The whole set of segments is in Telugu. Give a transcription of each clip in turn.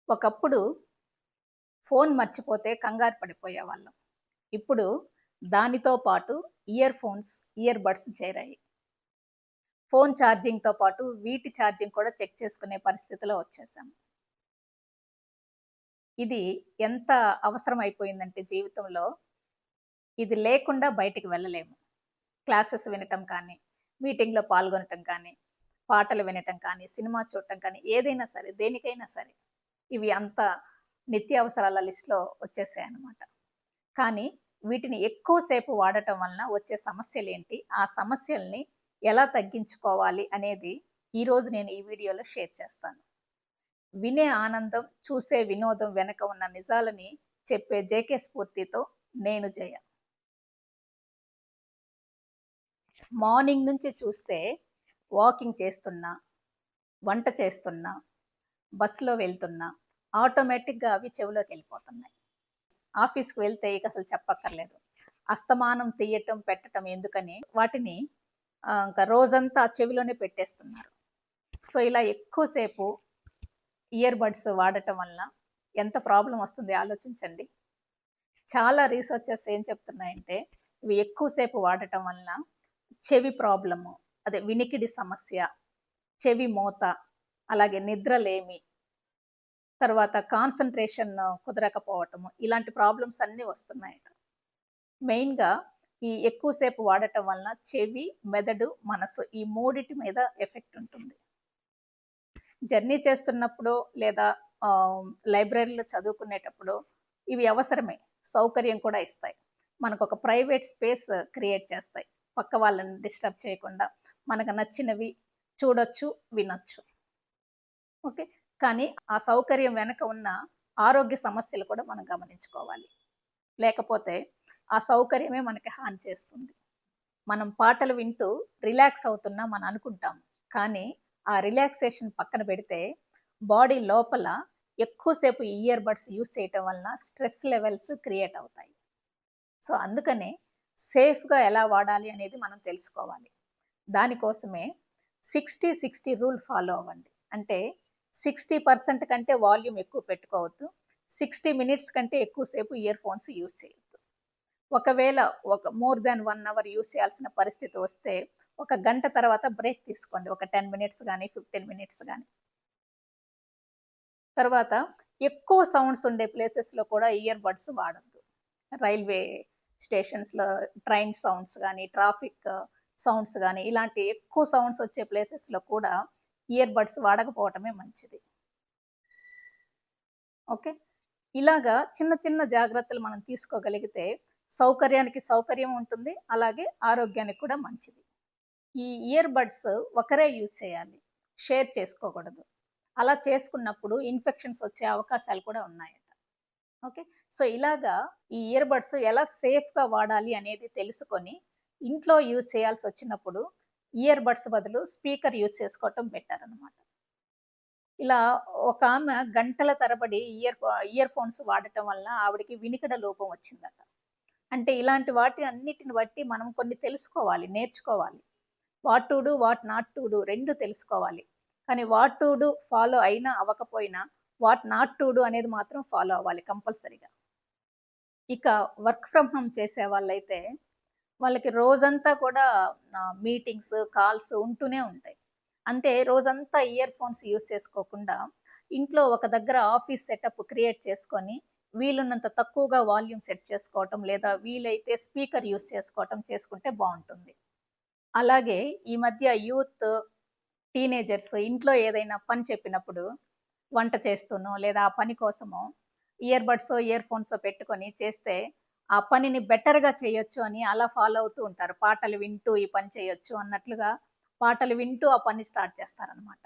ఒకప్పుడు ఫోన్ మర్చిపోతే కంగారు పడిపోయేవాళ్ళం. ఇప్పుడు దానితో పాటు ఇయర్ బడ్స్ చేరాయి. ఫోన్ ఛార్జింగ్‌తో పాటు వీటి ఛార్జింగ్ కూడా చెక్ చేసుకునే పరిస్థితిలో వచ్చేసాం. ఇది ఎంత అవసరమైపోయిందంటే జీవితంలో, ఇది లేకుండా బయటికి వెళ్ళలేము. క్లాసెస్ వినటం కానీ, మీటింగ్‌లో పాల్గొనటం కానీ, పాటలు వినటం కానీ, సినిమా చూడటం కానీ, ఏదైనా సరే, దేనికైనా సరే. ఇవి అంత నిత్యావసరాల లిస్ట్‌లో వచ్చేసాయన్నమాట. కానీ వీటిని ఎక్కువ సేపు వాడటం వలన వచ్చే సమస్యలేంటి? ఆ సమస్యల్ని ఎలా తగ్గించుకోవాలి అనేది ఈరోజు నేను ఈ వీడియోలో షేర్ చేస్తాను. వినే ఆనందం, చూసే వినోదం వెనక ఉన్న నిజాలని చెప్పే జేకే స్ఫూర్తితో నేను జయ. మార్నింగ్ నుంచి చూస్తే వాకింగ్ చేస్తున్నా, వంట చేస్తున్నా, బస్సులో వెళ్తున్నా ఆటోమేటిక్‌గా అవి చెవిలోకి వెళ్ళిపోతున్నాయి. ఆఫీస్‌కి వెళ్తే ఇక అసలు చెప్పక్కర్లేదు. అస్తమానం తీయటం, పెట్టటం ఎందుకని వాటిని ఇంకా రోజంతా చెవిలోనే పెట్టేస్తున్నారు. సో, ఇలా ఎక్కువసేపు ఇయర్ బడ్స్ వాడటం వలన ఎంత ప్రాబ్లమ్ వస్తుంది ఆలోచించండి. చాలా రీసెర్చర్స్ ఏం చెప్తున్నాయంటే, ఇవి ఎక్కువసేపు వాడటం వలన చెవి ప్రాబ్లము, అదే వినికిడి సమస్య, చెవి మోత, అలాగే నిద్రలేమి, తర్వాత కాన్సంట్రేషన్ కుదరకపోవటము, ఇలాంటి ప్రాబ్లమ్స్ అన్నీ వస్తున్నాయట. మెయిన్‌గా ఈ ఎక్కువసేపు వాడటం వలన చెవి, మెదడు, మనసు ఈ మూడిటి మీద ఎఫెక్ట్ ఉంటుంది. జర్నీ చేస్తున్నప్పుడు లేదా లైబ్రరీలో చదువుకునేటప్పుడు ఇవి అవసరమే. సౌకర్యం కూడా ఇస్తాయి. మనకొక ప్రైవేట్ స్పేస్ క్రియేట్ చేస్తాయి. పక్క వాళ్ళని డిస్టర్బ్ చేయకుండా మనకు నచ్చినవి చూడొచ్చు, వినొచ్చు. ఓకే. కానీ ఆ సౌకర్యం వెనక ఉన్న ఆరోగ్య సమస్యలు కూడా మనం గమనించుకోవాలి. లేకపోతే ఆ సౌకర్యమే మనకి హాని చేస్తుంది. మనం పాటలు వింటూ రిలాక్స్ అవుతున్నాం అని అనుకుంటాం. కానీ ఆ రిలాక్సేషన్ పక్కన పెడితే బాడీ లోపల ఎక్కువసేపు ఇయర్ బడ్స్ యూస్ చేయటం వలన స్ట్రెస్ లెవెల్స్ క్రియేట్ అవుతాయి. సో, అందుకనే సేఫ్‌గా ఎలా వాడాలి అనేది మనం తెలుసుకోవాలి. దానికోసమే 60-60 రూల్ ఫాలో అవ్వండి. అంటే 60% కంటే వాల్యూమ్ ఎక్కువ పెట్టుకోవద్దు. 60 మినిట్స్ కంటే ఎక్కువసేపు ఇయర్ ఫోన్స్ యూజ్ చేయొద్దు. ఒకవేళ మోర్ దాన్ 1 అవర్ యూజ్ చేయాల్సిన పరిస్థితి వస్తే, ఒక గంట తర్వాత బ్రేక్ తీసుకోండి. ఒక 10 మినిట్స్ గానీ, 15 మినిట్స్ గానీ. తర్వాత ఎక్కువ సౌండ్స్ ఉండే ప్లేసెస్‌లో కూడా ఇయర్ బడ్స్ వాడొద్దు. రైల్వే స్టేషన్స్‌లో ట్రైన్ సౌండ్స్ గానీ, ట్రాఫిక్ సౌండ్స్ గానీ, ఇలాంటి ఎక్కువ సౌండ్స్ వచ్చే ప్లేసెస్‌లో కూడా ఇయర్ బడ్స్ వాడకపోవటమే మంచిది. ఓకే. ఇలాగా చిన్న చిన్న జాగ్రత్తలు మనం తీసుకోగలిగితే సౌకర్యానికి సౌకర్యం ఉంటుంది. అలాగే ఆరోగ్యానికి కూడా మంచిది. ఈ ఇయర్ బడ్స్ ఒకరే యూజ్ చేయాలి. షేర్ చేసుకోకూడదు. అలా చేసుకున్నప్పుడు ఇన్ఫెక్షన్స్ వచ్చే అవకాశాలు కూడా ఉన్నాయట. ఓకే. సో, ఇలాగా ఈ ఇయర్ బడ్స్ ఎలా సేఫ్‌గా వాడాలి అనేది తెలుసుకొని ఇంట్లో యూజ్ చేయాల్సొచ్చినప్పుడు ఇయర్ బడ్స్ బదులు స్పీకర్ యూజ్ చేసుకోవటం బెటర్ అన్నమాట. ఇలా ఒకామె గంటల తరబడి ఇయర్ ఫోన్స్ వాడటం వల్ల ఆవిడకి వినికిడ లోపం వచ్చిందట. అంటే ఇలాంటి వాటి అన్నిటిని బట్టి మనం కొన్ని తెలుసుకోవాలి, నేర్చుకోవాలి. What to do, what not to do 2 తెలుసుకోవాలి. కానీ వాట్ టు డు ఫాలో అయినా అవ్వకపోయినా వాట్ నాట్ టు డు అనేది మాత్రం ఫాలో అవ్వాలి కంపల్సరీగా. ఇక వర్క్ ఫ్రమ్ హోమ్ చేసే వాళ్ళైతే వాళ్ళకి రోజంతా కూడా మీటింగ్స్, కాల్స్ ఉంటూనే ఉంటాయి. అంటే రోజంతా ఇయర్ ఫోన్స్ యూజ్ చేసుకోకుండా ఇంట్లో ఒక దగ్గర ఆఫీస్ సెటప్ క్రియేట్ చేసుకొని వీలున్నంత తక్కువగా వాల్యూమ్ సెట్ చేసుకోవటం లేదా వీలైతే స్పీకర్ యూజ్ చేసుకోవటం చేసుకుంటే బాగుంటుంది. అలాగే ఈ మధ్య యూత్, టీనేజర్స్ ఇంట్లో ఏదైనా పని చెప్పినప్పుడు వంట చేస్తూనో లేదా ఆ పని కోసమో ఇయర్ బడ్సో, ఇయర్ ఫోన్సో పెట్టుకొని చేస్తే ఆ పనిని బెటర్‌గా చేయొచ్చు అని అలా ఫాలో అవుతూ ఉంటారు. పాటలు వింటూ ఈ పని చేయొచ్చు అన్నట్లుగా పాటలు వింటూ ఆ పని స్టార్ట్ చేస్తారనమాట.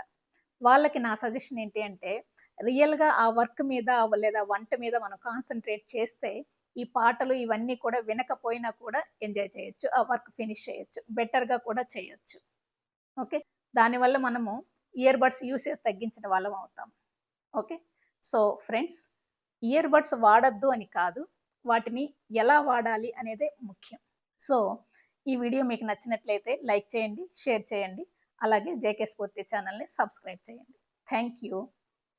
వాళ్ళకి నా సజెషన్ ఏంటి అంటే, రియల్‌గా ఆ వర్క్ మీద లేదా వంట మీద మనం కాన్సంట్రేట్ చేస్తే, ఈ పాటలు ఇవన్నీ కూడా వినకపోయినా కూడా ఎంజాయ్ చేయొచ్చు. ఆ వర్క్ ఫినిష్ చేయొచ్చు. బెటర్‌గా కూడా చేయొచ్చు. ఓకే. దానివల్ల మనము ఇయర్ బడ్స్ యూసేజ్ తగ్గించిన వాళ్ళం అవుతాం. Okay. So, friends, ear buds వాడొద్దు అని కాదు. వాటిని ఎలా వాడాలి అనేదే ముఖ్యం. సో, ఈ వీడియో మీకు నచ్చినట్లయితే లైక్ చేయండి, షేర్ చేయండి. అలాగే జేకే స్ఫూర్తి ఛానల్‌ని సబ్స్క్రైబ్ చేయండి. Thank you.